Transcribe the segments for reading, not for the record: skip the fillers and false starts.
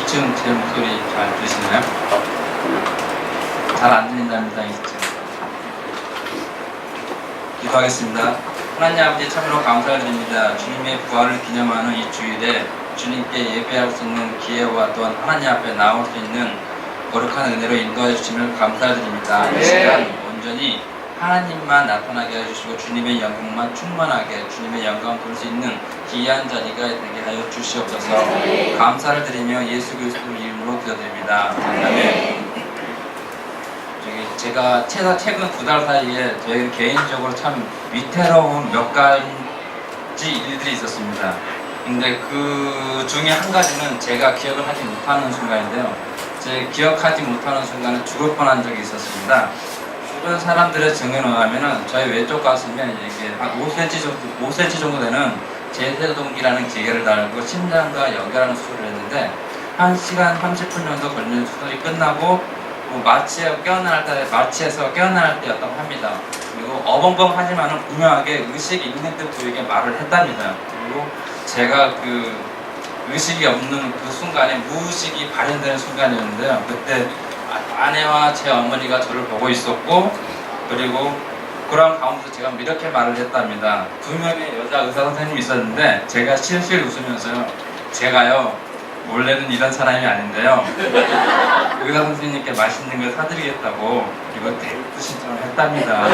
2층 제 목소리 잘 들리시나요? 잘 안 들린답니다. 2층. 기도하겠습니다. 하나님 아버지 참으로 감사를 드립니다. 주님의 부활을 기념하는 이 주일에 주님께 예배할 수 있는 기회와 또한 하나님 앞에 나올 수 있는 거룩한 은혜로 인도해 주심을 감사드립니다. 이 시간 온전히 하나님만 나타나게 해주시고 주님의 영광만 충만하게 주님의 영광을 볼 수 있는 귀한 자리가 되게 하여 주시옵소서. 감사를 드리며 예수 그리스도 이름으로 기도드립니다. 아멘. 제가 최근 2달 사이에 제 개인적으로 참 위태로운 몇 가지 일들이 있었습니다. 근데 그 중에 한 가지는 제가 기억을 하지 못하는 순간인데요. 제 기억하지 못하는 순간에 죽을 뻔한 적이 있었습니다. 주변 사람들의 증언에 의하면 저희 왼쪽 가슴에 이게 한 5cm 정도 되는 제세동기라는 기계를 달고 심장과 연결하는 수술을 했는데 1시간 30분 정도 걸리는 수술이 끝나고 마취에서 깨어날 때였다고 합니다. 그리고 어벙벙하지만은 분명하게 의식이 있는 듯 보이게 말을 했답니다. 그리고 제가 그 의식이 없는 그 순간에 무의식이 발현되는 순간이었는데요. 그때 아내와 제 어머니가 저를 보고 있었고, 그리고 그런 가운데서 제가 이렇게 말을 했답니다. 2명의 여자 의사 선생님이 있었는데 제가 실실 웃으면서요, 제가요 원래는 이런 사람이 아닌데요, 의사 선생님께 맛있는 걸 사드리겠다고 이거 데이트 신청을 했답니다.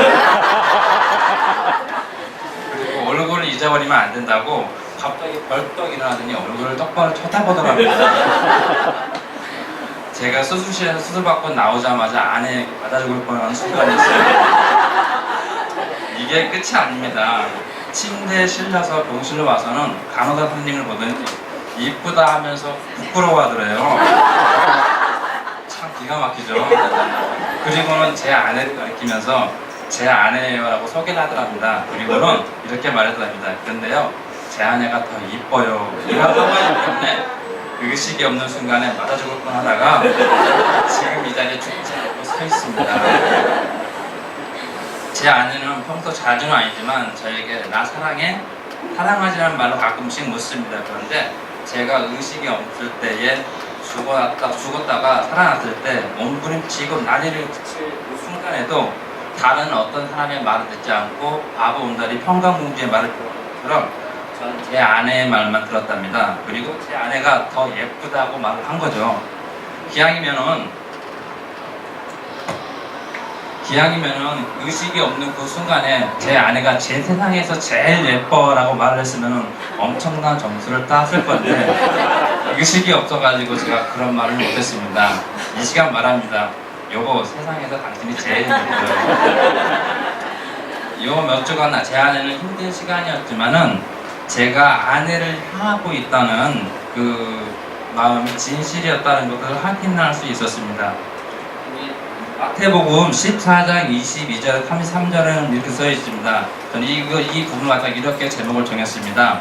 그리고 얼굴을 잊어버리면 안 된다고 갑자기 벌떡 일어나더니 얼굴을 똑바로 쳐다보더랍니다. 제가 수술실에서 수술받고 나오자마자 아내에게 받아 죽을 뻔한 순간이었어요. 이게 끝이 아닙니다. 침대에 실려서 병실로 와서는 간호사 선생님을 보더니 이쁘다 하면서 부끄러워하더래요. 참 기가 막히죠. 그리고는 제 아내를 가리키면서 제 아내예요라고 소개를 하더랍니다. 그리고는 이렇게 말하더랍니다. 그런데요, 제 아내가 더 이뻐요. 이런 상황이기 때문에 의식이 없는 순간에 맞아 죽을 뻔하다가 지금 이 자리에 죽지 않고 서 있습니다. 제 아내는 평소 자주는 아니지만 저에게 나 사랑해? 사랑하지라는 말을 가끔씩 묻습니다. 그런데 제가 의식이 없을 때에 죽었다가 살아났을 때 몸부림치고 난리를 치는 그 순간에도 다른 어떤 사람의 말을 듣지 않고 바보 온다리 평강공주의 말을 들은 것처럼 저는 제 아내의 말만 들었답니다. 그리고 제 아내가 더 예쁘다고 말을 한 거죠. 기왕이면은 의식이 없는 그 순간에 제 아내가 제 세상에서 제일 예뻐라고 말을 했으면 엄청난 점수를 땄을 건데 의식이 없어가지고 제가 그런 말을 못했습니다. 이 시간 말합니다. 여보, 세상에서 당신이 제일 예뻐요. 요 몇 주간 제 아내는 힘든 시간이었지만은 제가 아내를 향하고 있다는 그 마음이 진실이었다는 것을 확인할 수 있었습니다. 마태복음 14장 22절 33절에는 이렇게 써 있습니다. 저는 이 부분을 갖다 이렇게 제목을 정했습니다.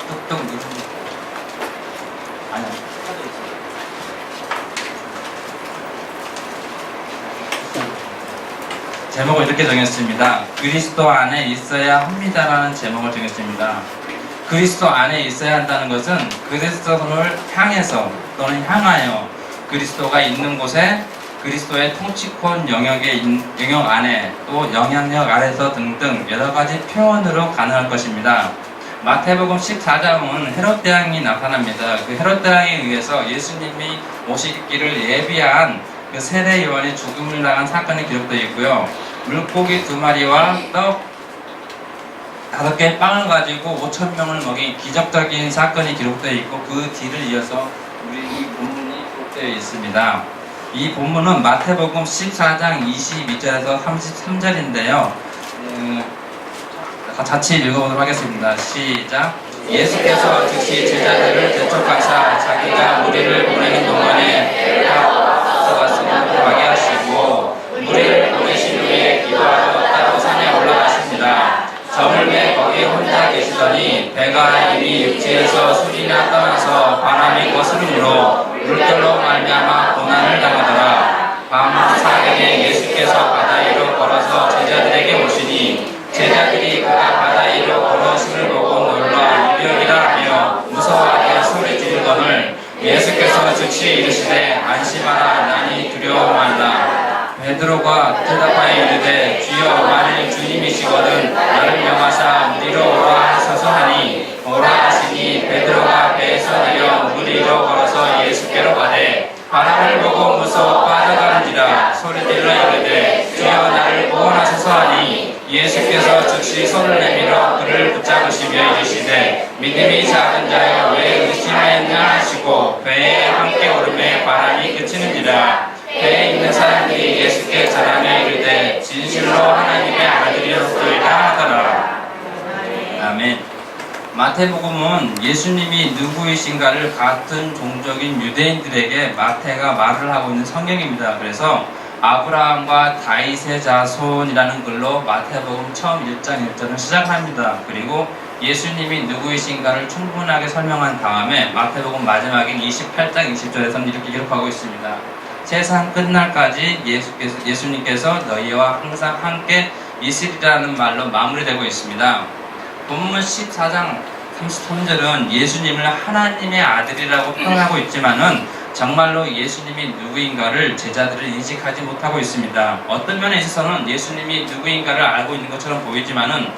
뚝뚝 누르면 아니야. 제목을 이렇게 정했습니다. 그리스도 안에 있어야 합니다라는 제목을 정했습니다. 그리스도 안에 있어야 한다는 것은 그리스도를 향해서 또는 향하여 그리스도가 있는 곳에 그리스도의 통치권 영역 안에 또 영향력 아래서 등등 여러가지 표현으로 가능할 것입니다. 마태복음 14장은 헤롯 대왕이 나타납니다. 그 헤롯 대왕에 의해서 예수님이 오시기를 예비한 그 세례 요한이 죽음을 당한 사건이 기록되어 있고요. 물고기 2마리와 떡 5개의 빵을 가지고 5,000명을 먹인 기적적인 사건이 기록되어 있고 그 뒤를 이어서 우리 이 본문이 기록되어 있습니다. 이 본문은 마태복음 14장 22절에서 33절인데요. 같이 읽어보도록 하겠습니다. 시작. 예수께서 즉시 제자들을 대촉하사 자기가 무리를 보내는 동안에 갔음을 가게 하시고 무리를 보내신 후에 기도하러 따로 산에 올라가십니다. 저물매 거기 혼자 계시더니 배가 이미 육지에서 술이나 떠나서 바람이 거스름으로 물결로 말미암아 고난을 당하더라. 밤 사경에 예수께서 바다 위로 걸어서 제자들에게 오시니 제자들이 그가 바다 위로 걸어오심을 보고 놀라 이병이라 하며 무서워하여 소리 지르거늘 예수께서 베드로가 대답하여 이르되 주여 만일 주님이시거든 나를 명하사 우리로 오라 하소서 하니 오라 하시니 베드로가 배에서 내려 물 위로 걸어서 예수께로 가되 바람을 보고 무서워 빠져가는지라 소리질러 이르되 주여 나를 구원하소서 하니 예수께서 즉시 손을 내밀어 그를 붙잡으시며 이르시되 믿음이 작은 자여 왜 의심하였냐 하시고 배에 함께 오르매 바람이 그치는지라. 배에 있는 사람들이 예수께 전하며 이르되 진실로 하나님의 아들이었소이다 하더라. 아멘. 마태복음은 예수님이 누구이신가를 같은 종족인 유대인들에게 마태가 말을 하고 있는 성경입니다. 그래서 아브라함과 다윗의 자손이라는 글로 마태복음 처음 1장 1절을 시작합니다. 그리고 예수님이 누구이신가를 충분하게 설명한 다음에 마태복음 마지막인 28장 20절에서는 이렇게 기록하고 있습니다. 세상 끝날까지 예수님께서 너희와 항상 함께 있으리라는 말로 마무리되고 있습니다. 본문 14장 33절은 예수님을 하나님의 아들이라고 표현하고 있지만은 정말로 예수님이 누구인가를 제자들을 인식하지 못하고 있습니다. 어떤 면에 있어서는 예수님이 누구인가를 알고 있는 것처럼 보이지만은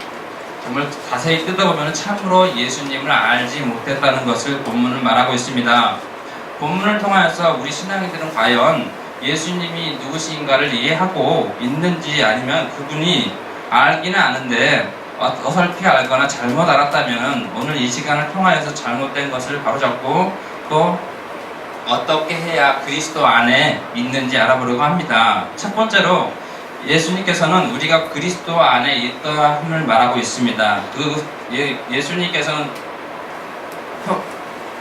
정말 자세히 뜯어보면 참으로 예수님을 알지 못했다는 것을 본문은 말하고 있습니다. 본문을 통하여서 우리 신앙인들은 과연 예수님이 누구신가를 이해하고 있는지 아니면 그분이 알기는 아는데 어설피 알거나 잘못 알았다면 오늘 이 시간을 통하여서 잘못된 것을 바로잡고 또 어떻게 해야 그리스도 안에 있는지 알아보려고 합니다. 첫 번째로 예수님께서는 우리가 그리스도 안에 있다함을 말하고 있습니다. 예수님께서는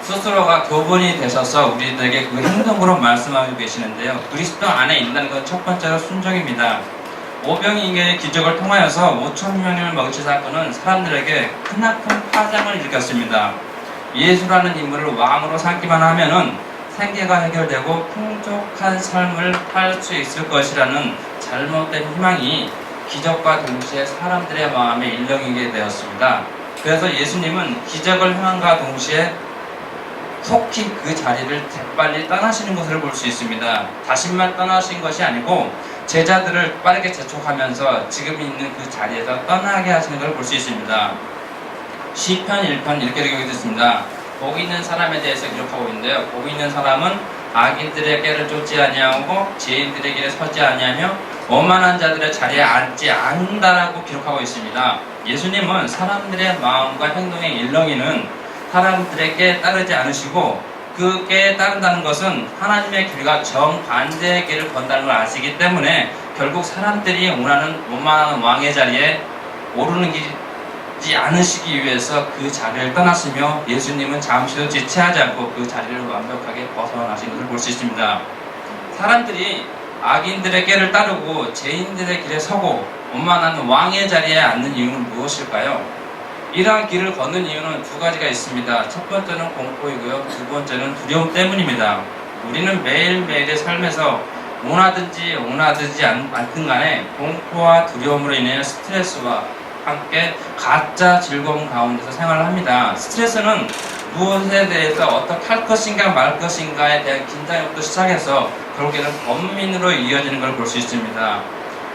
스스로가 교본이 되셔서 우리들에게 그 행동으로 말씀하고 계시는데요. 그리스도 안에 있다는 건 첫 번째로 순종입니다. 오병이어의 기적을 통하여서 5,000명을 먹이신 사건은 사람들에게 크나큰 파장을 일으켰습니다. 예수라는 인물을 왕으로 삼기만 하면은 생계가 해결되고 풍족한 삶을 살 수 있을 것이라는 잘못된 희망이 기적과 동시에 사람들의 마음에 일렁이게 되었습니다. 그래서 예수님은 기적을 행함과 동시에 속히 그 자리를 재빨리 떠나시는 것을 볼 수 있습니다. 자신만 떠나신 것이 아니고 제자들을 빠르게 재촉하면서 지금 있는 그 자리에서 떠나게 하시는 것을 볼 수 있습니다. 시편 1편 이렇게 기록되어 있습니다. 복 있는 사람에 대해서 기록하고 있는데요. 복 있는 사람은 악인들의 꾀를 쫓지 아니하고 죄인들의 길에 서지 아니하며 오만한 자들의 자리에 앉지 않는다라고 기록하고 있습니다. 예수님은 사람들의 마음과 행동의 일렁이는 사람들의 꾀에 따르지 않으시고 그 꾀에 따른다는 것은 하나님의 길과 정반대의 길을 건다는 걸 아시기 때문에 결국 사람들이 원하는 오만한 왕의 자리에 오르는 지 않으시기 위해서 그 자리를 떠났으며 예수님은 잠시도 지체하지 않고 그 자리를 완벽하게 벗어나신 것을 볼 수 있습니다. 사람들이 악인들의 꾀를 따르고 죄인들의 길에 서고 오만한 왕의 자리에 앉는 이유는 무엇일까요? 이러한 길을 걷는 이유는 두 가지가 있습니다. 첫 번째는 공포이고요. 두 번째는 두려움 때문입니다. 우리는 매일매일의 삶에서 원하든지 않든 간에 공포와 두려움으로 인해 스트레스와 함께 가짜 즐거움 가운데서 생활을 합니다. 스트레스는 무엇에 대해서 어떻게 할 것인가 말 것인가에 대한 긴장부터 시작해서 결국에는 범민으로 이어지는 걸 볼 수 있습니다.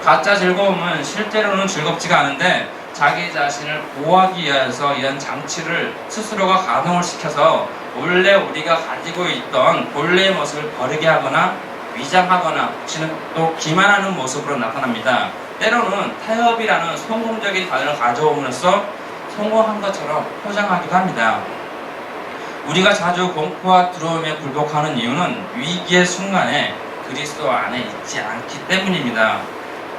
가짜 즐거움은 실제로는 즐겁지가 않은데 자기 자신을 보호하기 위해서 이런 장치를 스스로가 가동을 시켜서 원래 우리가 가지고 있던 본래의 모습을 버리게 하거나 위장하거나 혹시는 또 기만하는 모습으로 나타납니다. 때로는 타협이라는 성공적인 단어를 가져옴으로써 성공한 것처럼 포장하기도 합니다. 우리가 자주 공포와 두려움에 굴복하는 이유는 위기의 순간에 그리스도 안에 있지 않기 때문입니다.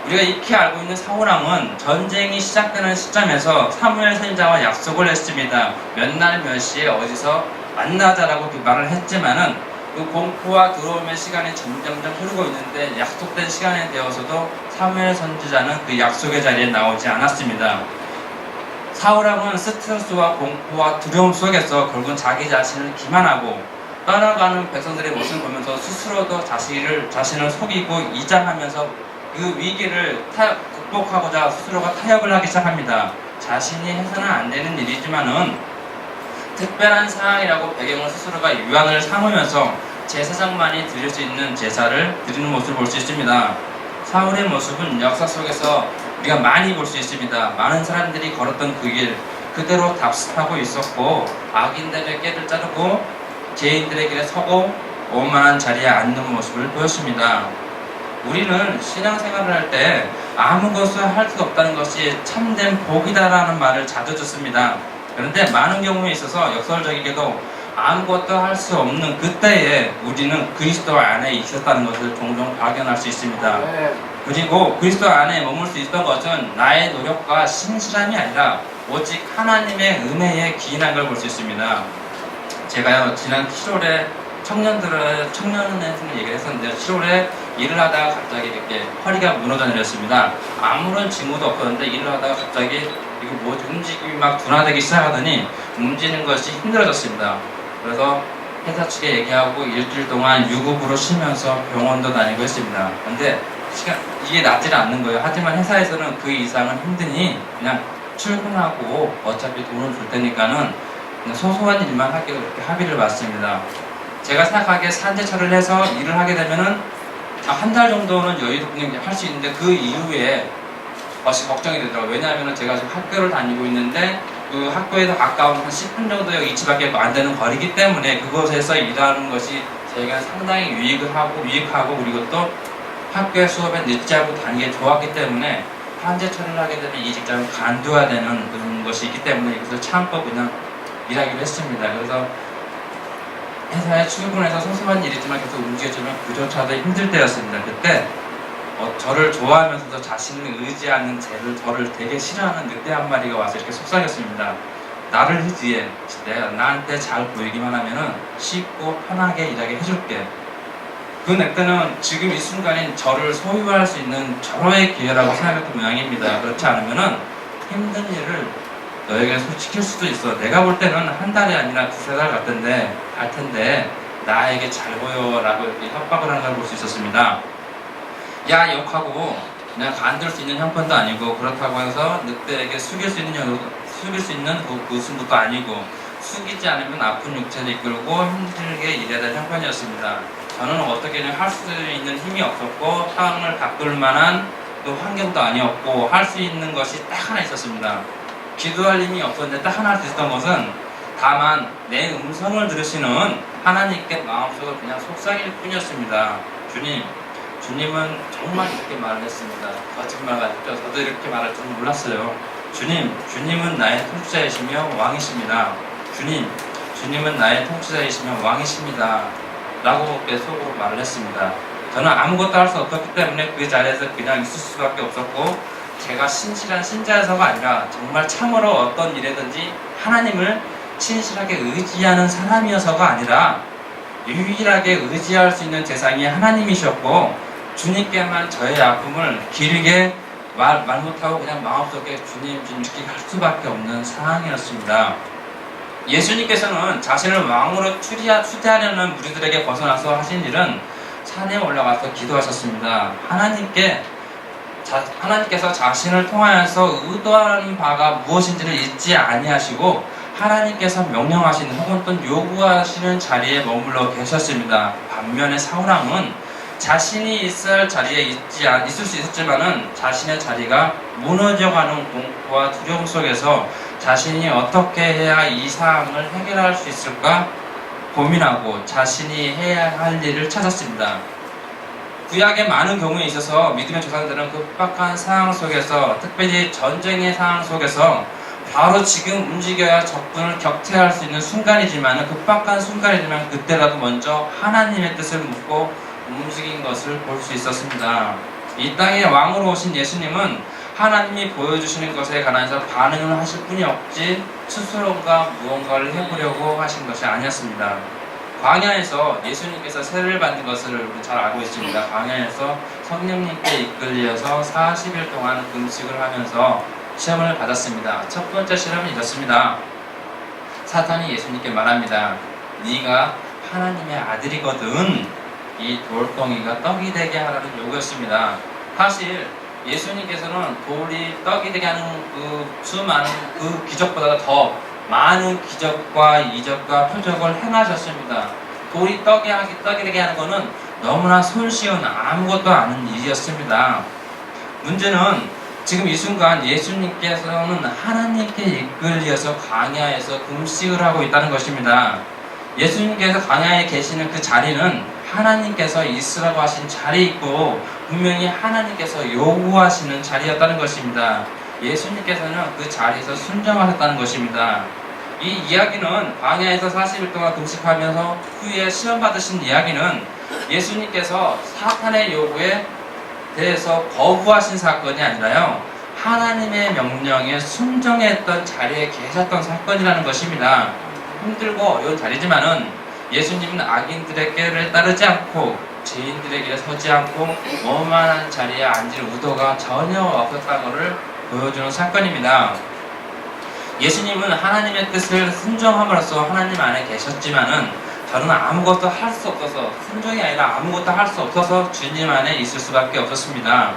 우리가 익히 알고 있는 사울왕은 전쟁이 시작되는 시점에서 사무엘 선지자와 약속을 했습니다. 몇 날 몇 시에 어디서 만나자라고 말을 했지만은 그 공포와 두려움의 시간이 점점점 흐르고 있는데 약속된 시간이 되어서도 사무엘 선지자는 그 약속의 자리에 나오지 않았습니다. 사울왕은 스트레스와 공포와 두려움 속에서 결국은 자기 자신을 기만하고 떠나가는 백성들의 모습을 보면서 스스로도 자신을 속이고 이장하면서 그 위기를 극복하고자 스스로가 타협을 하기 시작합니다. 자신이 해서는 안 되는 일이지만은 특별한 상황이라고 배경을 스스로가 유한을 삼으면서 제사장만이 드릴 수 있는 제사를 드리는 모습을 볼 수 있습니다. 사울의 모습은 역사 속에서 우리가 많이 볼 수 있습니다. 많은 사람들이 걸었던 그 길 그대로 답습하고 있었고, 악인들의 깨를 자르고 죄인들의 길에 서고 오만한 자리에 앉는 모습을 보였습니다. 우리는 신앙생활을 할 때 아무것을 할 수 없다는 것이 참된 복이다라는 말을 자주 듣습니다. 그런데 많은 경우에 있어서 역설적이게도 아무것도 할 수 없는 그때에 우리는 그리스도 안에 있었다는 것을 종종 발견할 수 있습니다. 그리고 그리스도 안에 머물 수 있던 것은 나의 노력과 신실함이 아니라 오직 하나님의 은혜에 기인한 걸 볼 수 있습니다. 제가요, 지난 7월에 청년회 얘기를 했었는데, 7월에 일을 하다가 갑자기 이렇게 허리가 무너져 내렸습니다. 아무런 징후도 없었는데 일을 하다가 갑자기 이거 뭐 움직임이 막 둔화되기 시작하더니 움직이는 것이 힘들어졌습니다. 그래서 회사 측에 얘기하고 일주일 동안 유급으로 쉬면서 병원도 다니고 했습니다. 근데 이게 낫지를 않는 거예요. 하지만 회사에서는 그 이상은 힘드니 그냥 출근하고 어차피 돈을 줄 테니까는 그냥 소소한 일만 하기로 이렇게 합의를 봤습니다. 제가 생각하기에 산재처를 해서 일을 하게 되면은 한 달 정도는 여유롭게 할 수 있는데, 그 이후에 걱정이 되더라고요. 왜냐하면 제가 지금 학교를 다니고 있는데 그 학교에서 가까운 한 10분 정도의 위치밖에 안 되는 거리기 때문에 그곳에서 일하는 것이 저희가 상당히 유익하고 그리고 또 학교의 수업에 늦지 않고 다니기 좋았기 때문에 산재 처리를 하게 되면 이 직장을 간두어야 되는 그런 것이 있기 때문에 이것을 참고 그냥 일하기로 했습니다. 그래서 회사에 출근해서 소소한 일이지만 계속 움직여주면 그조차도 힘들 때였습니다. 그때 저를 좋아하면서도 자신을 의지하는 저를 되게 싫어하는 늑대 한 마리가 와서 이렇게 속삭였습니다. 나를 의지해. 내가 나한테 잘 보이기만 하면은 쉽고 편하게 일하게 해줄게. 그 늑대는 지금 이 순간인 저를 소유할 수 있는 절호의 기회라고 생각했던 모양입니다. 그렇지 않으면은 힘든 일을 너에게 시킬 수도 있어. 내가 볼 때는 한 달이 아니라 2-3달 갈 텐데 나에게 잘 보여라고 이렇게 협박을 하는 걸 볼 수 있었습니다. 야, 욕하고 그냥 간들 수 있는 형편도 아니고, 그렇다고 해서 늑대에게 숙일 수 있는 그 승부도 아니고, 숙이지 않으면 아픈 육체를 이끌고 힘들게 일해야 될 형편이었습니다. 저는 어떻게 할 수 있는 힘이 없었고 상황을 바꿀 만한 또 환경도 아니었고, 할 수 있는 것이 딱 하나 있었습니다. 기도할 힘이 없었는데 딱 하나 할 수 있었던 것은 다만 내 음성을 들으시는 하나님께 마음속으로 그냥 속삭일 뿐이었습니다. 주님은 정말 이렇게 말을 했습니다. 거짓말 같죠? 저도 이렇게 말할 줄 몰랐어요. 주님은 나의 통치자이시며 왕이십니다. 주님은 나의 통치자이시며 왕이십니다. 라고 속으로 말을 했습니다. 저는 아무것도 할 수 없었기 때문에 그 자리에서 그냥 있을 수밖에 없었고, 제가 신실한 신자여서가 아니라 정말 참으로 어떤 일이든지 하나님을 신실하게 의지하는 사람이어서가 아니라 유일하게 의지할 수 있는 대상이 하나님이셨고, 주님께만 저의 아픔을 길게 말 못하고 그냥 마음속에 주님 이렇게 할 수밖에 없는 상황이었습니다. 예수님께서는 자신을 왕으로 추대하려는 무리들에게 벗어나서 하신 일은 산에 올라가서 기도하셨습니다. 하나님께서 자신을 통하여서 의도하는 바가 무엇인지를 잊지 아니하시고, 하나님께서 명령하시는 혹은 또 요구하시는 자리에 머물러 계셨습니다. 반면에 사울왕은 자신이 있어야 할 자리에 있을 수 있었지만은 자신의 자리가 무너져가는 공포와 두려움 속에서 자신이 어떻게 해야 이 상황을 해결할 수 있을까 고민하고 자신이 해야 할 일을 찾았습니다. 구약의 많은 경우에 있어서 믿음의 조상들은 급박한 상황 속에서, 특별히 전쟁의 상황 속에서 바로 지금 움직여야 적군을 격퇴할 수 있는 순간이지만, 급박한 순간이지만 그때라도 먼저 하나님의 뜻을 묻고 움직인 것을 볼 수 있었습니다. 이 땅에 왕으로 오신 예수님은 하나님이 보여주시는 것에 관해서 반응을 하실 뿐이 없지 스스로가 무언가를 해보려고 하신 것이 아니었습니다. 광야에서 예수님께서 세례를 받는 것을 잘 알고 있습니다. 광야에서 성령님께 이끌려서 40일 동안 금식을 하면서 시험을 받았습니다. 첫 번째 시험은 이렇습니다. 사탄이 예수님께 말합니다. 네가 하나님의 아들이거든 이 돌덩이가 떡이 되게 하라는 요구였습니다. 사실 예수님께서는 돌이 떡이 되게 하는 그 수많은 그 기적보다 더 많은 기적과 이적과 표적을 행하셨습니다. 돌이 떡이 되게 하는 것은 너무나 손쉬운 아무것도 아닌 일이었습니다. 문제는 지금 이 순간 예수님께서는 하나님께 이끌려서 광야에서 금식을 하고 있다는 것입니다. 예수님께서 광야에 계시는 그 자리는 하나님께서 있으라고 하신 자리이고 분명히 하나님께서 요구하시는 자리였다는 것입니다. 예수님께서는 그 자리에서 순종하셨다는 것입니다. 이 이야기는 광야에서 40일 동안 금식하면서 후에 시험받으신 이야기는 예수님께서 사탄의 요구에 대해서 거부하신 사건이 아니라요, 하나님의 명령에 순종했던 자리에 계셨던 사건이라는 것입니다. 힘들고 어려운 자리지만은 예수님은 악인들의 꾀를 따르지 않고 죄인들의 길에 서지 않고 원만한 자리에 앉을 의도가 전혀 없었다는 것을 보여주는 사건입니다. 예수님은 하나님의 뜻을 순종함으로써 하나님 안에 계셨지만은 저는 아무것도 할 수 없어서, 순종이 아니라 아무것도 할 수 없어서 주님 안에 있을 수밖에 없었습니다.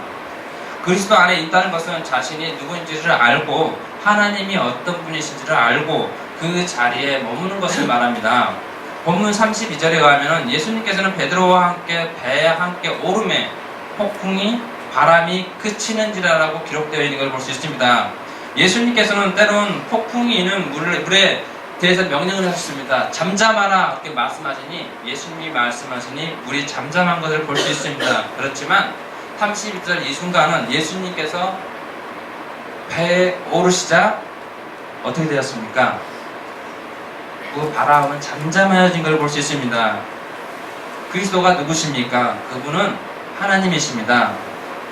그리스도 안에 있다는 것은 자신이 누구인지를 알고 하나님이 어떤 분이신지를 알고 그 자리에 머무는 것을 말합니다. 본문 32절에 가면 예수님께서는 베드로와 함께 배에 함께 오름에 폭풍이 바람이 그치는지라라고 기록되어 있는 걸 볼 수 있습니다. 예수님께서는 때론 폭풍이 있는 물에 대해서 명령을 하셨습니다. 잠잠하라 이렇게 말씀하시니, 예수님이 말씀하시니 물이 잠잠한 것을 볼 수 있습니다. 그렇지만 32절 이 순간은 예수님께서 배에 오르시자 어떻게 되었습니까? 그 바람은 잠잠해진 걸 볼 수 있습니다. 그리스도가 누구십니까? 그분은 하나님이십니다.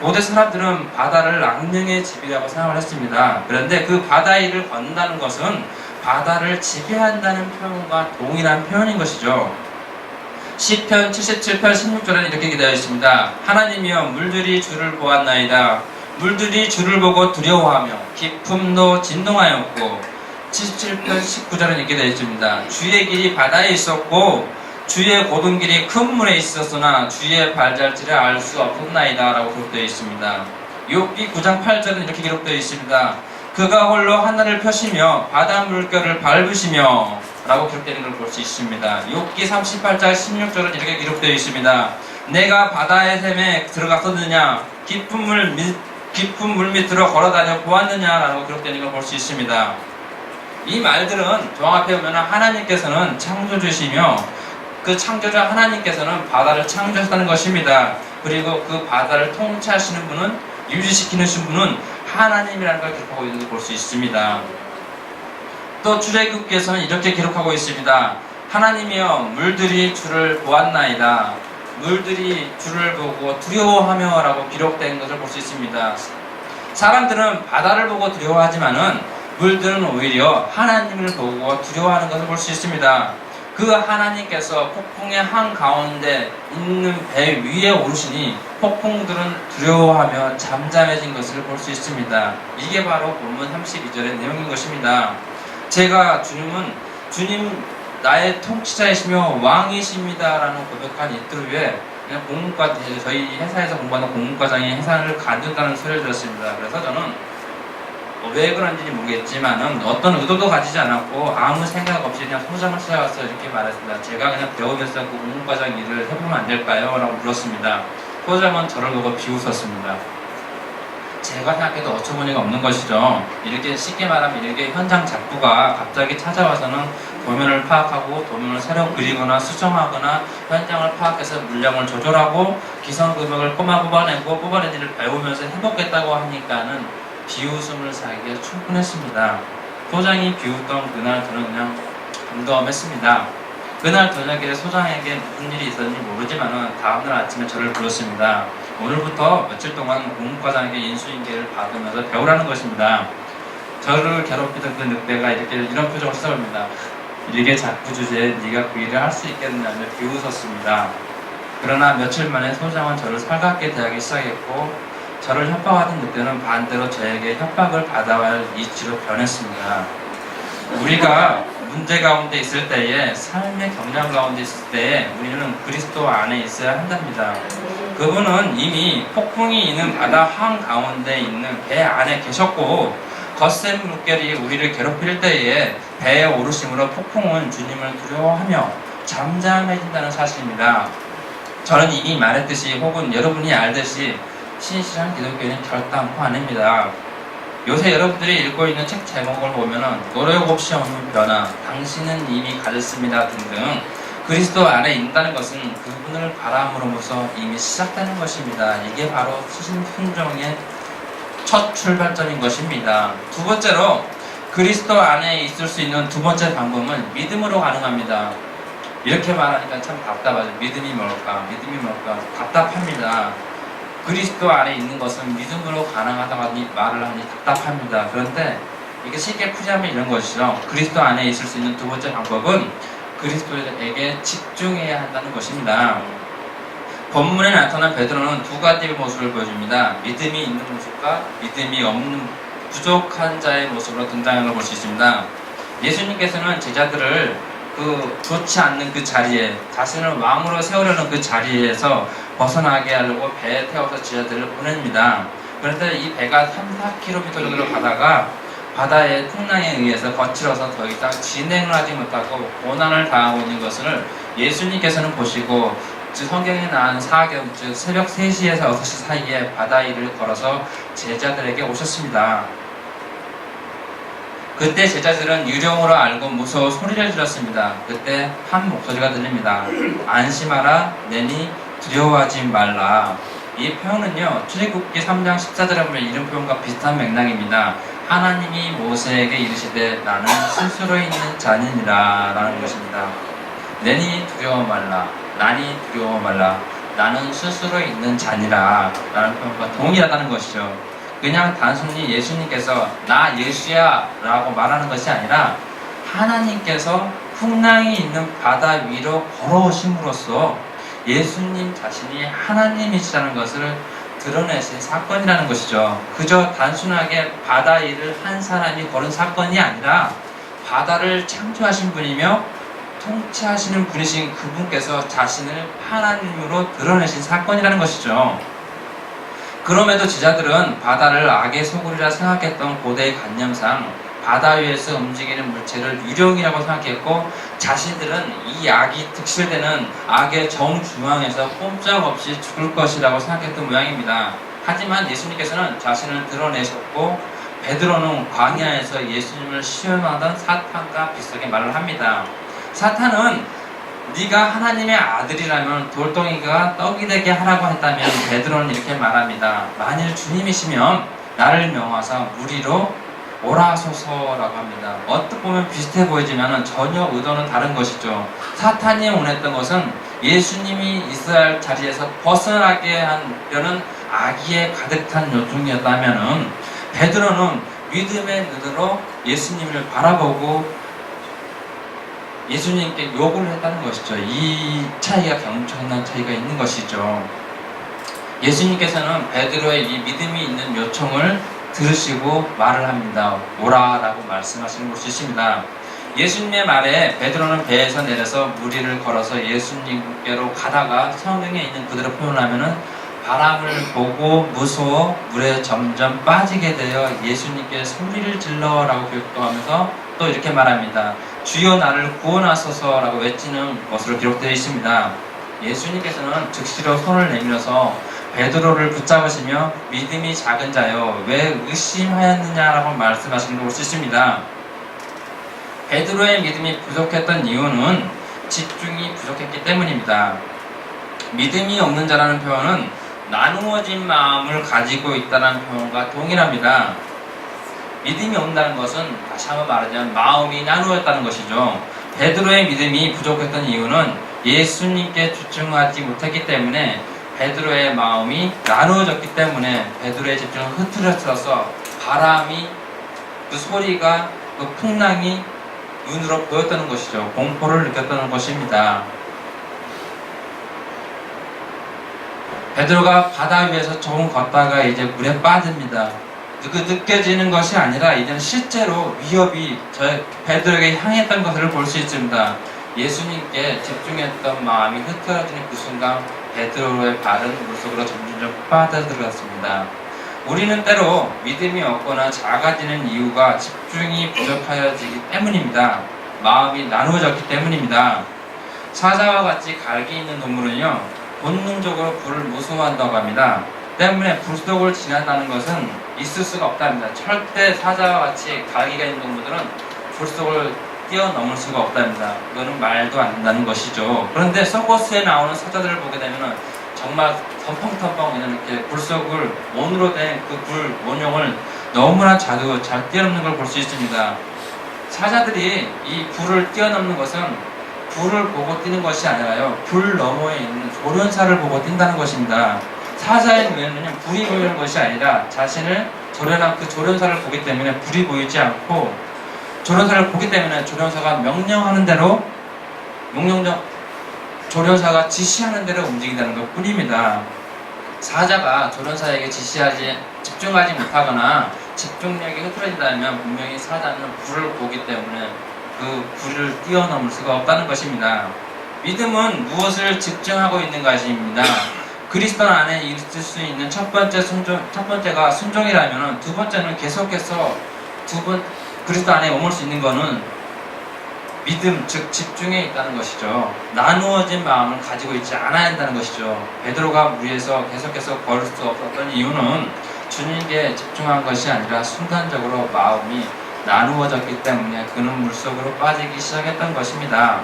고대 사람들은 바다를 악령의 집이라고 생각을 했습니다. 그런데 그 바다 위를 걷는다는 것은 바다를 지배한다는 표현과 동일한 표현인 것이죠. 시편 77편 16절에는 이렇게 기록되어 있습니다. 하나님이여 물들이 주를 보았나이다. 물들이 주를 보고 두려워하며 깊음도 진동하였고, 77편 19절은 이렇게 되어 있습니다. 주의 길이 바다에 있었고 주의 고든 길이 큰 물에 있었으나 주의 발자취를 알 수 없었나이다 라고 기록되어 있습니다. 욥기 9장 8절은 이렇게 기록되어 있습니다. 그가 홀로 하늘을 펴시며 바다 물결을 밟으시며 라고 기록되어 있는 걸 볼 수 있습니다. 욥기 38장 16절은 이렇게 기록되어 있습니다. 내가 바다의 샘에 들어갔었느냐, 깊은 물 밑으로 걸어다녀 보았느냐 라고 기록되어 있는 걸 볼 수 있습니다. 이 말들은 종합해 보면 하나님께서는 창조주시며 그 창조자 하나님께서는 바다를 창조하셨다는 것입니다. 그리고 그 바다를 통치하시는 분은, 유지시키는 분은 하나님이라는 걸 기록하고 있는 걸 볼 수 있습니다. 또 출애굽기에서는 이렇게 기록하고 있습니다. 하나님이여 물들이 주를 보았나이다. 물들이 주를 보고 두려워하며 라고 기록된 것을 볼 수 있습니다. 사람들은 바다를 보고 두려워하지만은 물들은 오히려 하나님을 보고 두려워하는 것을 볼 수 있습니다. 그 하나님께서 폭풍의 한가운데 있는 배 위에 오르시니 폭풍들은 두려워하며 잠잠해진 것을 볼 수 있습니다. 이게 바로 본문 32절의 내용인 것입니다. 제가 주님 나의 통치자이시며 왕이십니다 라는 고백한 이틀 후에 그냥 저희 회사에서 공부하는 공문과장이 회사를 간둔다는 소리를 들었습니다. 그래서 저는 왜 그런지는 모르겠지만은 어떤 의도도 가지지 않았고 아무 생각 없이 그냥 소장을 찾아가서 이렇게 말했습니다. 제가 그냥 배우면서 그 공문과장 일을 해보면 안 될까요? 라고 물었습니다. 소장은 저를 보고 비웃었습니다. 제가 생각해도 어처구니가 없는 것이죠. 이렇게 쉽게 말하면 이렇게 현장 작부가 갑자기 찾아와서는 도면을 파악하고 도면을 새로 그리거나 수정하거나 현장을 파악해서 물량을 조절하고 기성금액을 뽑아낸 일을 배우면서 해보겠다고 하니까는 비웃음을 사기에 충분했습니다. 소장이 비웃던 그날 저는 그냥 덤덤했습니다. 그날 저녁에 소장에게 무슨 일이 있었는지 모르지만은 다음날 아침에 저를 불렀습니다. 오늘부터 며칠 동안 공무과장에게 인수인계를 받으면서 배우라는 것입니다. 저를 괴롭히던 그 늑대가 이런 표정을 써봅니다. 이렇게 작부 주제에 네가 그 일을 할 수 있겠느냐며 비웃었습니다. 그러나 며칠 만에 소장은 저를 살갑게 대하기 시작했고 저를 협박하던 늑대는 반대로 저에게 협박을 받아야 할 이치로 변했습니다. 우리가 문제 가운데 있을 때에, 삶의 경량 가운데 있을 때에 우리는 그리스도 안에 있어야 한답니다. 그분은 이미 폭풍이 있는 바다 한가운데 있는 배 안에 계셨고 거센 물결이 우리를 괴롭힐 때에 배에 오르심으로 폭풍은 주님을 두려워하며 잠잠해진다는 사실입니다. 저는 이미 말했듯이 혹은 여러분이 알듯이 신실한 기독교는 결단코 아닙니다. 요새 여러분들이 읽고 있는 책 제목을 보면은 노력 없이 없는 변화, 당신은 이미 가졌습니다 등등 그리스도 안에 있다는 것은 그분을 바람으로부터 이미 시작되는 것입니다. 이게 바로 순종의 첫 출발점인 것입니다. 두 번째로 그리스도 안에 있을 수 있는 두 번째 방법은 믿음으로 가능합니다. 이렇게 말하니까 참 답답하죠. 믿음이 뭘까? 믿음이 뭘까? 답답합니다. 그리스도 안에 있는 것은 믿음으로 가능하다고 말을 하니 답답합니다. 그런데 이게 쉽게 풀이하면 이런 것이죠. 그리스도 안에 있을 수 있는 두 번째 방법은 그리스도에게 집중해야 한다는 것입니다. 본문에 나타난 베드로는 두 가지의 모습을 보여줍니다. 믿음이 있는 모습과 믿음이 없는 부족한 자의 모습으로 등장하는 걸 볼 수 있습니다. 예수님께서는 제자들을 좋지 않는 그 자리에 자신을 왕으로 세우려는 그 자리에서 벗어나게 하려고 배에 태워서 제자들을 보냅니다. 그런데 이 배가 3-4km 정도를 가다가 바다의 풍랑에 의해서 거칠어서 더 이상 진행을 하지 못하고 고난을 당하고 있는 것을 예수님께서는 보시고 성경에 나온 사경, 즉 새벽 3시에서 6시 사이에 바다 위를 걸어서 제자들에게 오셨습니다. 그때 제자들은 유령으로 알고 무서워 소리를 질렀습니다. 그때 한 목소리가 들립니다. 안심하라, 내니 두려워하지 말라. 이 표현은요, 출애굽기 3장 14절에 보면 이런 표현과 비슷한 맥락입니다. 하나님이 모세에게 이르시되 나는 스스로 있는 자니라 라는 것입니다. 내니 두려워 말라, 나니 두려워 말라, 나는 스스로 있는 자니라 라는 표현과 동일하다는 것이죠. 그냥 단순히 예수님께서 나 예수야 라고 말하는 것이 아니라 하나님께서 풍랑이 있는 바다 위로 걸어오심으로써 예수님 자신이 하나님이시라는 것을 드러내신 사건이라는 것이죠. 그저 단순하게 바다 위를 한 사람이 걸은 사건이 아니라 바다를 창조하신 분이며 통치하시는 분이신 그분께서 자신을 하나님으로 드러내신 사건이라는 것이죠. 그럼에도 제자들은 바다를 악의 소굴이라 생각했던 고대의 관념상 바다 위에서 움직이는 물체를 유령이라고 생각했고 자신들은 이 악이 득실되는 악의 정중앙에서 꼼짝없이 죽을 것이라고 생각했던 모양입니다. 하지만 예수님께서는 자신을 드러내셨고 베드로는 광야에서 예수님을 시험하던 사탄과 비슷하게 말을 합니다. 사탄은 네가 하나님의 아들이라면 돌덩이가 떡이 되게 하라고 했다면 베드로는 이렇게 말합니다. 만일 주님이시면 나를 명하사 물 위로 오라소서라고 합니다. 어떻게 보면 비슷해 보이지만 전혀 의도는 다른 것이죠. 사탄이 원했던 것은 예수님이 있어야 할 자리에서 벗어나게 하려는 악의에 가득한 요청이었다면 베드로는 믿음의 눈으로 예수님을 바라보고 예수님께 요구를 했다는 것이죠. 이 차이가 엄청난 차이가 있는 것이죠. 예수님께서는 베드로의 이 믿음이 있는 요청을 들으시고 말을 합니다. 오라라고 말씀하시는 것이 있습니다. 예수님의 말에 베드로는 배에서 내려서 물 위를 걸어서 예수님께로 가다가 성경에 있는 그대로 표현하면은 바람을 보고 무서워 물에 점점 빠지게 되어 예수님께 소리를 질러라고 기록하면서 또 이렇게 말합니다. 주여 나를 구원하소서 라고 외치는 것으로 기록되어 있습니다. 예수님께서는 즉시로 손을 내밀어서 베드로를 붙잡으시며 믿음이 작은 자여 왜 의심하였느냐라고 말씀하시는 걸 볼 수 있습니다. 베드로의 믿음이 부족했던 이유는 집중이 부족했기 때문입니다. 믿음이 없는 자라는 표현은 나누어진 마음을 가지고 있다는 표현과 동일합니다. 믿음이 없다는 것은 다시 한번 말하자면 마음이 나누었다는 것이죠. 베드로의 믿음이 부족했던 이유는 예수님께 집중하지 못했기 때문에 베드로의 마음이 나누어졌기 때문에 베드로의 집중은 흐트러져서 바람이 그 소리가 그 풍랑이 눈으로 보였다는 것이죠. 공포를 느꼈다는 것입니다. 베드로가 바다 위에서 조금 걷다가 이제 물에 빠집니다. 그 느껴지는 것이 아니라 이제는 실제로 위협이 베드로에게 향했던 것을 볼 수 있습니다. 예수님께 집중했던 마음이 흐트러지는 그 순간 베드로의 발은 물속으로 점점 빠져들었습니다. 우리는 때로 믿음이 없거나 작아지는 이유가 집중이 부족하여지기 때문입니다. 마음이 나누어졌기 때문입니다. 사자와 같이 갈기 있는 동물은요, 본능적으로 불을 무서워한다고 합니다. 때문에 불 속을 지난다는 것은 있을 수가 없답니다. 절대 사자와 같이 갈기가 있는 동물들은 불 속을 뛰어넘을 수가 없답니다. 이거는 말도 안 된다는 것이죠. 그런데 서커스에 나오는 사자들을 보게 되면 정말 덤펑덤펑 이렇게 불 속을 온으로 된 그 불 원형을 너무나 잘 뛰어넘는 걸 볼 수 있습니다. 사자들이 이 불을 뛰어넘는 것은 불을 보고 뛰는 것이 아니라요, 불 너머에 있는 조련사를 보고 뛴다는 것입니다. 사자의 눈에는 불이 보이는 것이 아니라 자신을 조련한 그 조련사를 보기 때문에 불이 보이지 않고, 조련사를 보기 때문에 조련사가 명령하는 대로 조련사가 지시하는 대로 움직인다는 것 뿐입니다. 사자가 조련사에게 집중하지 못하거나 집중력이 흐트러진다면 분명히 사자는 불을 보기 때문에 그 불을 뛰어넘을 수가 없다는 것입니다. 믿음은 무엇을 집중하고 있는 것입니다. 그리스도 안에 있을 수 있는 첫 번째가 순종이라면, 두 번째는 계속해서 그리스도 안에 머물 수 있는 것은 믿음, 즉 집중에 있다는 것이죠. 나누어진 마음을 가지고 있지 않아야 한다는 것이죠. 베드로가 무리에서 계속해서 걸을 수 없었던 이유는 주님께 집중한 것이 아니라 순간적으로 마음이 나누어졌기 때문에 그는 물속으로 빠지기 시작했던 것입니다.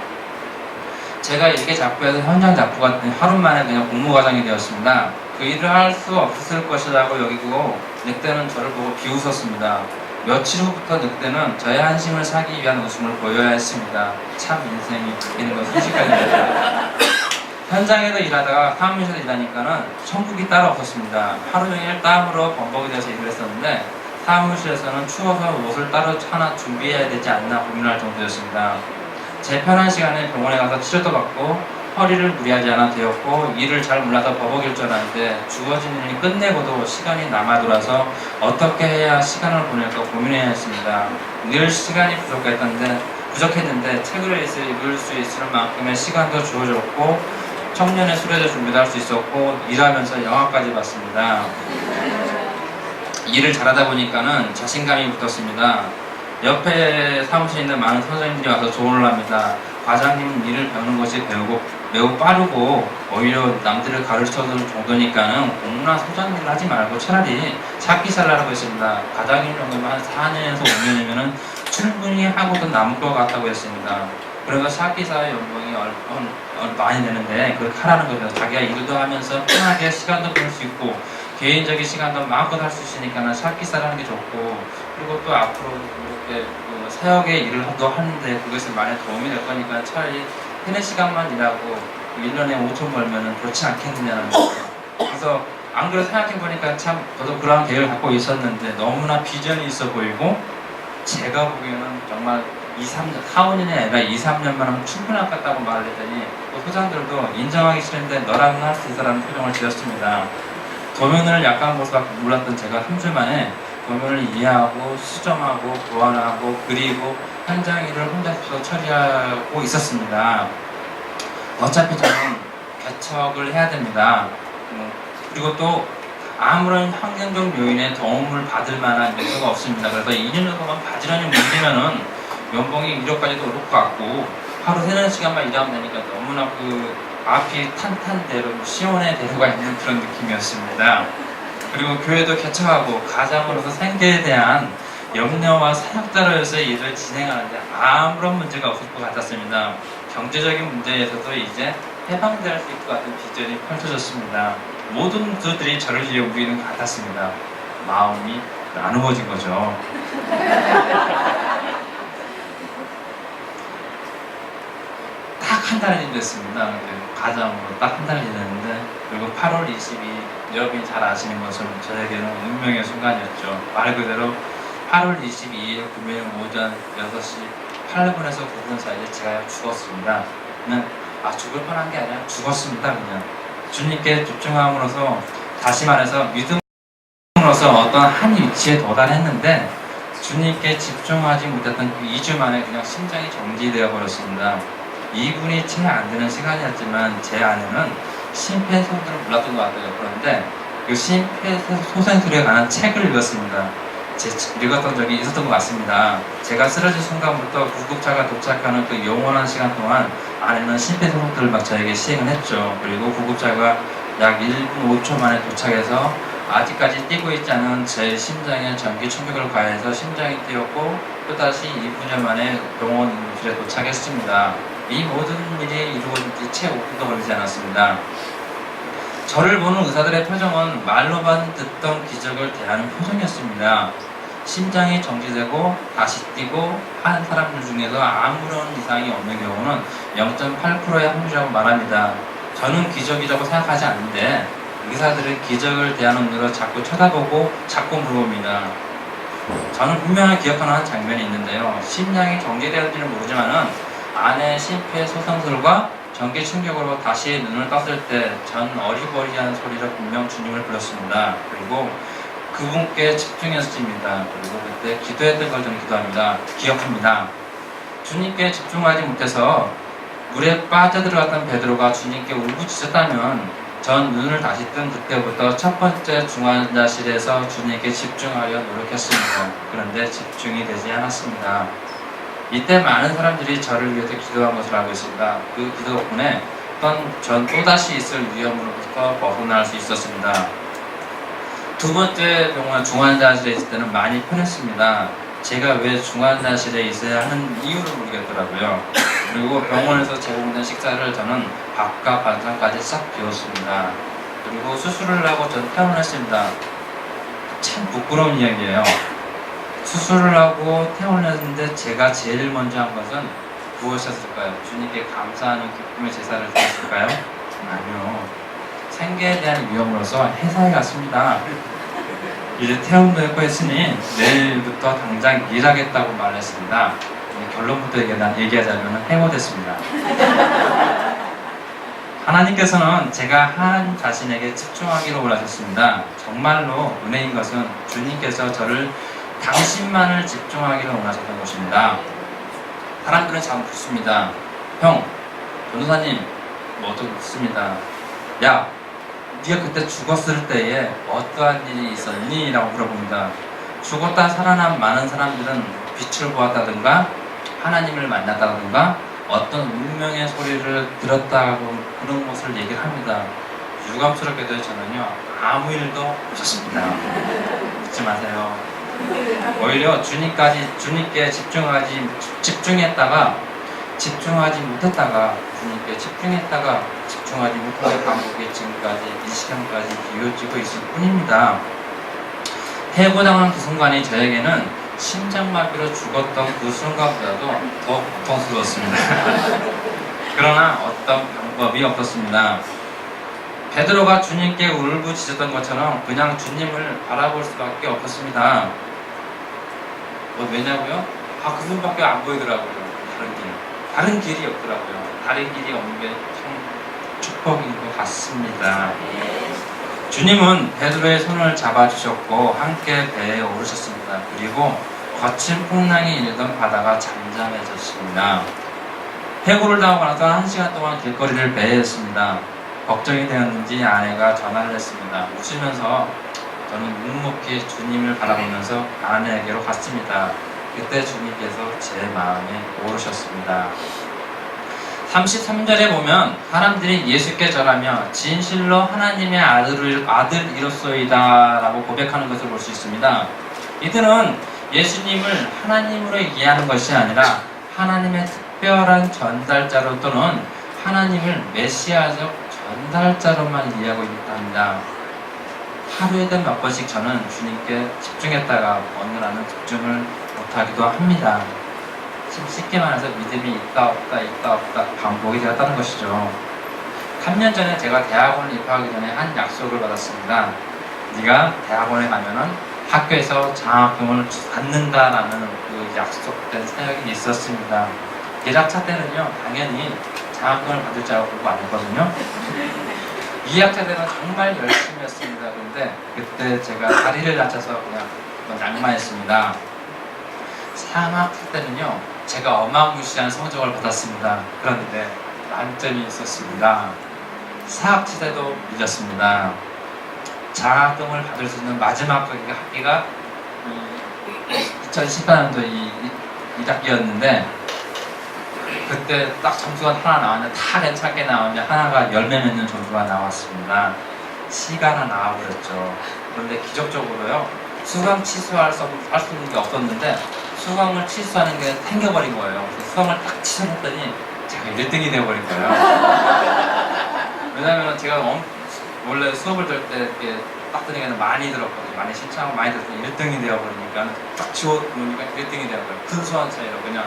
제가 일개 작부에서 현장 작부가 하루 만에 그냥 공모 과정이 되었습니다. 그 일을 할 수 없을 것이라고 여기고 늑대는 저를 보고 비웃었습니다. 며칠 후부터 늑대는 저의 한심을 사기 위한 웃음을 보여야 했습니다. 참 인생이 바뀌는 건 순식간입니다. 현장에서 일하다가 사무실에서 일하니까는 천국이 따로 없었습니다. 하루 종일 땀으로 범벅이 돼서 일을 했었는데 사무실에서는 추워서 옷을 따로 하나 준비해야 되지 않나 고민할 정도였습니다. 제 편한 시간에 병원에 가서 치료도 받고 허리를 무리하지 않아 되었고, 일을 잘 몰라서 버벅일 줄 알았는데 주어진 일이 끝내고도 시간이 남아돌아서 어떻게 해야 시간을 보낼까 고민해야 했습니다. 늘 시간이 부족했는데 책을 읽을 수 있을 만큼의 시간도 주어졌고, 청년의 수련회 준비도 할 수 있었고, 일하면서 영화까지 봤습니다. 일을 잘하다 보니까는 자신감이 붙었습니다. 옆에 사무실에 있는 많은 선생님들이 와서 조언을 합니다. 과장님은 일을 배우는 것이 매우 빠르고 오히려 남들을 가르쳐줄 정도니까는 공무나 소장일을 하지 말고 차라리 샷기살라라고 했습니다. 과장님 정도면 한 4년에서 5년이면은 충분히 하고도 남을 것 같다고 했습니다. 그래서 샷기사의 연봉이 많이 되는데 그렇게 하라는 거죠. 자기가 일도 하면서 편하게 시간도 보낼 수 있고 개인적인 시간도 마음껏 할 수 있으니까 샷기사를 하는 게 좋고, 그리고 또 앞으로 이렇게 사역의 일을 하는데 그것이 많이 도움이 될 거니까 차라리 3-4시간만 일하고 1년에 5천 벌면은 그렇지 않겠느냐는 거죠. 그래서 안 그래도 생각해보니까 참 저도 그러한 계획을 갖고 있었는데 너무나 비전이 있어 보이고, 제가 보기에는 정말 4-5년이 아니라 2-3년만 하면 충분할 것 같다고 말을 했더니 또 소장들도 인정하기 싫은데 너라면 할 수 있어라는 표정을 지었습니다. 도면을 약간 몰랐던 제가 3주 만에 도면을 이해하고 수정하고 보완하고 그리고 현장 일을 혼자서 처리하고 있었습니다. 어차피 저는 개척을 해야 됩니다. 그리고 또 아무런 환경적 요인에 도움을 받을 만한 요소가 없습니다. 그래서 2년 정도만 바지런히 문제면은 연봉이 1억까지도 오를 것 같고, 하루 3-4시간만 일하면 되니까 너무나 앞이 탄탄대로 시원해 대로가 있는 그런 느낌이었습니다. 그리고 교회도 개척하고 가장으로서 생계에 대한 염려와 사역자로서의 일을 진행하는데 아무런 문제가 없을 것 같았습니다. 경제적인 문제에서도 이제 해방될 수 있을 것 같은 비전이 펼쳐졌습니다. 모든 그들이 저를 여기는 것 같았습니다. 마음이 나누어진 거죠. 딱 한 달이 됐습니다. 가장으로 딱 한 달이 됐는데, 그리고 8월 22일, 여러분이 잘 아시는 것은 저에게는 운명의 순간이었죠. 말 그대로 8월 22일 금요일 오전 6시 8분에서 9분 사이에 제가 죽었습니다. 죽을 뻔한 게 아니라 죽었습니다. 그냥 주님께 집중함으로써, 다시 말해서 믿음으로써 어떤 한 위치에 도달했는데 주님께 집중하지 못했던 그 2주 만에 그냥 심장이 정지되어 버렸습니다. 2분이 채 안 되는 시간이었지만 제 안에는 심폐소생술을 몰랐던 것 같아요. 그런데 그 심폐소생술에 관한 책을 읽었습니다. 읽었던 적이 있었던 것 같습니다. 제가 쓰러진 순간부터 구급차가 도착하는 그 영원한 시간 동안 아내는 심폐소생술을 막 저에게 시행을 했죠. 그리고 구급차가 약 1분 5초 만에 도착해서 아직까지 뛰고 있지 않은 제 심장에 전기 충격을 가해서 심장이 뛰었고 또다시 2분여 만에 병원 응급실에 도착했습니다. 이 모든 일이 이루어진 지 채 5분도 걸리지 않았습니다. 저를 보는 의사들의 표정은 말로만 듣던 기적을 대하는 표정이었습니다. 심장이 정지되고 다시 뛰고 한 사람들 중에서 아무런 이상이 없는 경우는 0.8%의 확률이라고 말합니다. 저는 기적이라고 생각하지 않는데 의사들은 기적을 대하는 눈으로 자꾸 쳐다보고 자꾸 물어봅니다. 저는 분명히 기억하는 한 장면이 있는데요. 심장이 정지되었는지는 모르지만은 아내의 심폐소생술과 전기 충격으로 다시 눈을 떴을 때 전 어리버리한 소리로 분명 주님을 불렀습니다. 그리고 그분께 집중했습니다. 그리고 그때 기도했던 걸 저는 기억합니다. 주님께 집중하지 못해서 물에 빠져들어갔던 베드로가 주님께 울부짖었다면 전 눈을 다시 뜬 그때부터 첫 번째 중환자실에서 주님께 집중하려 노력했습니다. 그런데 집중이 되지 않았습니다. 이때 많은 사람들이 저를 위해서 기도한 것을 알고 있습니다. 그 기도 덕분에 전 또다시 있을 위험으로부터 벗어날 수 있었습니다. 두 번째 병원 중환자실에 있을 때는 많이 편했습니다. 제가 왜 중환자실에 있어야 하는 이유를 모르겠더라고요. 그리고 병원에서 제공된 식사를 저는 밥과 반찬까지 싹 비웠습니다. 그리고 수술을 하고 전 퇴원했습니다. 참 부끄러운 이야기예요. 수술을 하고 퇴원했는데 제가 제일 먼저 한 것은 무엇이었을까요? 주님께 감사하는 기쁨의 제사를 드렸을까요? 아니요. 생계에 대한 위험으로서 회사에 갔습니다. 이제 퇴원도 했고 했으니 내일부터 당장 일하겠다고 말했습니다. 결론부터 얘기하자면 해고됐습니다. 하나님께서는 제가 하나님 자신에게 집중하기로 원하셨습니다. 정말로 은혜인 것은 주님께서 저를 당신만을 집중하기로 원하셨던 것입니다. 사람들은 잘 묻습니다. 형, 변호사님, 뭐또 묻습니다. 야, 네가 그때 죽었을 때에 어떠한 일이 있었니? 라고 물어봅니다. 죽었다 살아난 많은 사람들은 빛을 보았다든가 하나님을 만났다든가 어떤 운명의 소리를 들었다고 그런 것을 얘기를 합니다. 유감스럽게도 저는요 아무 일도 없었습니다. 듣지 마세요. 오히려 주님께 집중했다가 집중하지 못했다가 주님께 집중했다가 집중하지 못하는 반복이 지금까지 이 시간까지 이어지고 있을 뿐입니다. 해고당한 그 순간이 저에게는 심장마비로 죽었던 그 순간보다도 더 고통스러웠습니다. 그러나 어떤 방법이 없었습니다. 베드로가 주님께 울부짖었던 것처럼 그냥 주님을 바라볼 수밖에 없었습니다. 왜냐고요? 그분밖에 안 보이더라고요. 다른 길이 없더라고요. 다른 길이 없는 게 참 축복인 것 같습니다. 주님은 베드로의 손을 잡아주셨고 함께 배에 오르셨습니다. 그리고 거친 풍랑이 일던 바다가 잠잠해졌습니다. 해고를 당하고 나서 1시간 동안 길거리를 배회했습니다. 걱정이 되었는지 아내가 전화를 했습니다. 웃으면서 저는 묵묵히 주님을 바라보면서 아내에게로 갔습니다. 그때 주님께서 제 마음에 오르셨습니다. 33절에 보면 사람들이 예수께 절하며 진실로 하나님의 아들이로소이다 라고 고백하는 것을 볼 수 있습니다. 이들은 예수님을 하나님으로 이해하는 것이 아니라 하나님의 특별한 전달자로 또는 하나님을 메시아적 전달자로만 이해하고 있다 합니다. 하루에도 몇 번씩 저는 주님께 집중했다가 어느 날은 집중을 못하기도 합니다. 쉽게 말해서 믿음이 있다 없다 반복이 되었다는 것이죠. 3년 전에 제가 대학원을 입학하기 전에 한 약속을 받았습니다. 네가 대학원에 가면은 학교에서 장학금을 받는다라는 그 약속된 사역이 있었습니다. 1학차 때는요 당연히 장학금을 받을 줄 알고 공부 안 했거든요. 2학차 때는 정말 열심히 했습니다. 근데 그때 제가 다리를 다쳐서 그냥 낙마했습니다. 3학차 때는요 제가 어마무시한 성적을 받았습니다. 그런데 만점이 있었습니다. 4학차 때도 밀렸습니다. 장학금을 받을 수 있는 마지막 학기가 2014년도 2학기였는데 그때 딱 점수가 하나 나왔는데 다 괜찮게 나왔는데 하나가 열매 맺는 점수가 나왔습니다. C가 하나 나와버렸죠. 그런데 기적적으로요, 수강 취소할 수 있는 게 없었는데 수강을 취소하는 게 생겨버린 거예요. 그래서 수강을 딱 취소했더니 제가 1등이 되어버린 거예요. 왜냐면 제가 원래 수업을 들 때 이렇게 딱 들으니까 많이 들었거든요. 많이 신청하고 많이 들었더니 1등이 되어버리니까 딱 지워놓으니까 1등이 되어버려요. 큰 수완 차이로 그냥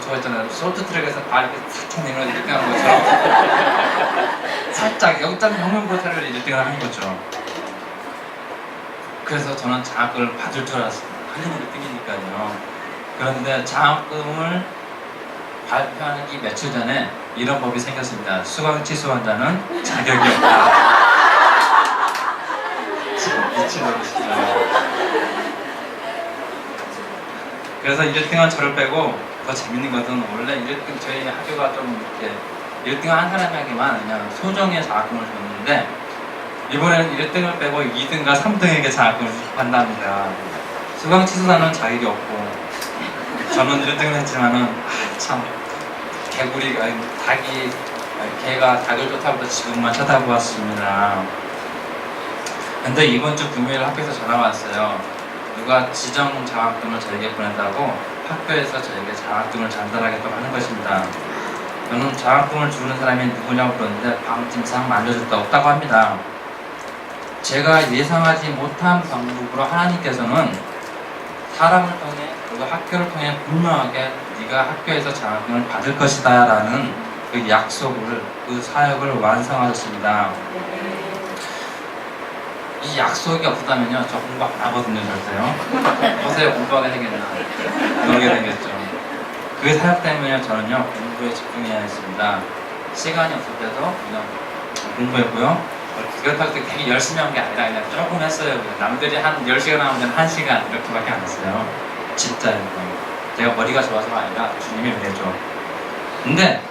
저 있잖아요. 쇼트트랙에서 발 이렇게 살짝 내밀어서 1등 하는 것처럼 살짝 0.0%를 1등을 하는 거죠. 그래서 저는 장학금을 받을 줄 알았습니다. 한림 1등이니까요. 그런데 장학금을 발표하기 며칠 전에 이런 법이 생겼습니다. 수강 취소한 자는 자격이 없다. 미친놈이시죠. 그래서 1등한 저를 빼고 더 재밌는 것은 원래 1등 저희 학교가 좀 이렇게 1등 한 사람에게만 그냥 소정의 장학금을 줬는데 이번에는 1등을 빼고 2등과 3등에게 장학금을 판답니다. 수강 취소자는 자격이 없고 저는 1등을 했지만은 참 개구리가 개가 닭을 쫓아보다 지금만 쳐다보았습니다. 근데 이번 주 금요일 학교에서 전화가 왔어요. 누가 지정 장학금을 저에게 보낸다고 학교에서 저에게 장학금을 전달하겠다고 하는 것입니다. 저는 장학금을 주는 사람이 누구냐고 물었는데 방침상 만져줄 데 없다고 합니다. 제가 예상하지 못한 방법으로 하나님께서는 사람을 통해 그리고 학교를 통해 분명하게 네가 학교에서 장학금을 받을 것이다 라는 그 약속을, 그 사역을 완성하셨습니다. 이 약속이 없었다면요, 저 공부 안 하거든요, 절대요. 요새 공부하게 되겠나, 그러게 되겠죠. 그 사역 때문에 저는요, 공부에 집중해야 했습니다. 시간이 없을 때도 그냥 공부했고요. 그렇다고 되게 열심히 한 게 아니라 그냥 조금 했어요. 남들이 한 10시간 하면 1시간 이렇게밖에 안 했어요. 진짜요. 제가 머리가 좋아서가 아니라 주님의 은혜죠. 근데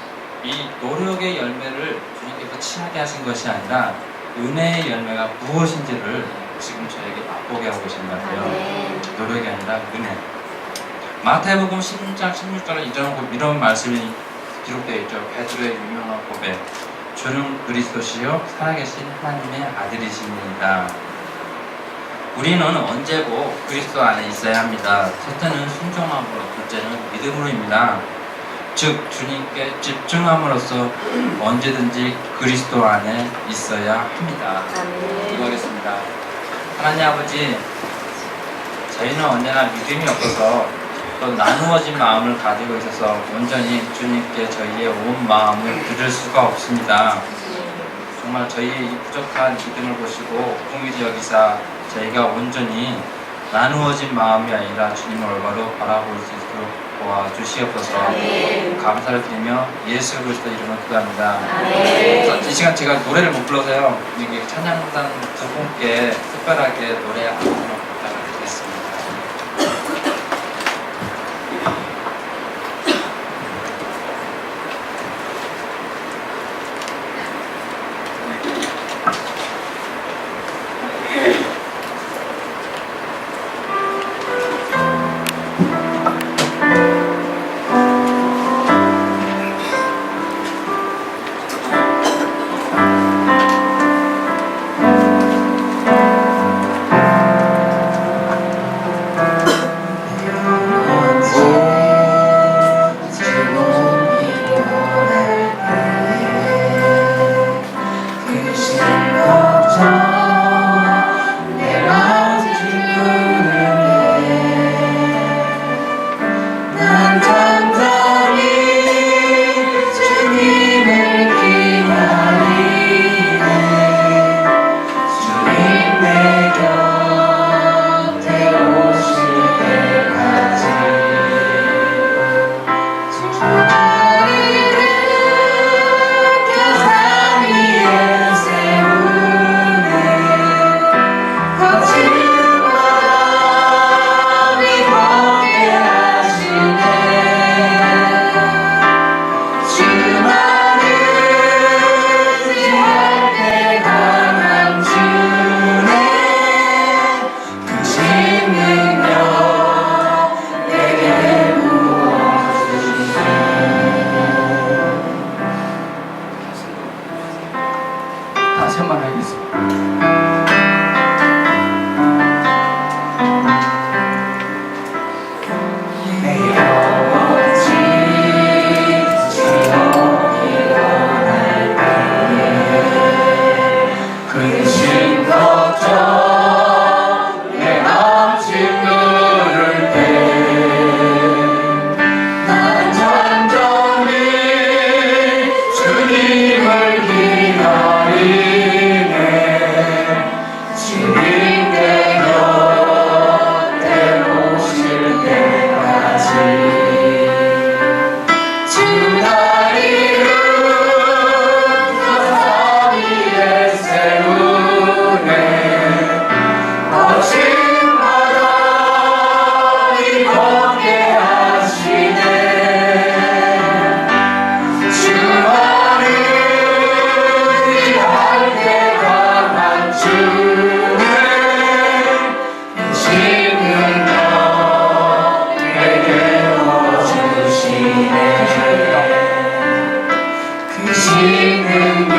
이 노력의 열매를 주님께서 취하게 하신 것이 아니라 은혜의 열매가 무엇인지를 지금 저에게 맛보게 하고 계신 것 같아요. 노력이 아니라 은혜. 마태복음 16장 16절에 이런 말씀이 기록되어 있죠. 베드로의 유명한 고백. 주는 그리스도시요 살아계신 하나님의 아들이십니다. 우리는 언제고 그리스도 안에 있어야 합니다. 첫째는 순종함으로, 둘째는 믿음으로입니다. 즉 주님께 집중함으로써 언제든지 그리스도 안에 있어야 합니다. 기도하겠습니다. 하나님 아버지, 저희는 언제나 믿음이 없어서 또 나누어진 마음을 가지고 있어서 온전히 주님께 저희의 온 마음을 드릴 수가 없습니다. 정말 저희의 이 부족한 믿음을 보시고 공의히 여기사 저희가 온전히 나누어진 마음이 아니라 주님을 올바로 바라볼 수 있도록 도와주시옵소서. 감사를 드리며 예수 그리스도 이름으로 기도합니다. 이 시간 제가 노래를 못 불러서요, 여기 찬양단 두 분께 특별하게 노래 한 곡 부탁드리겠습니다. 당신은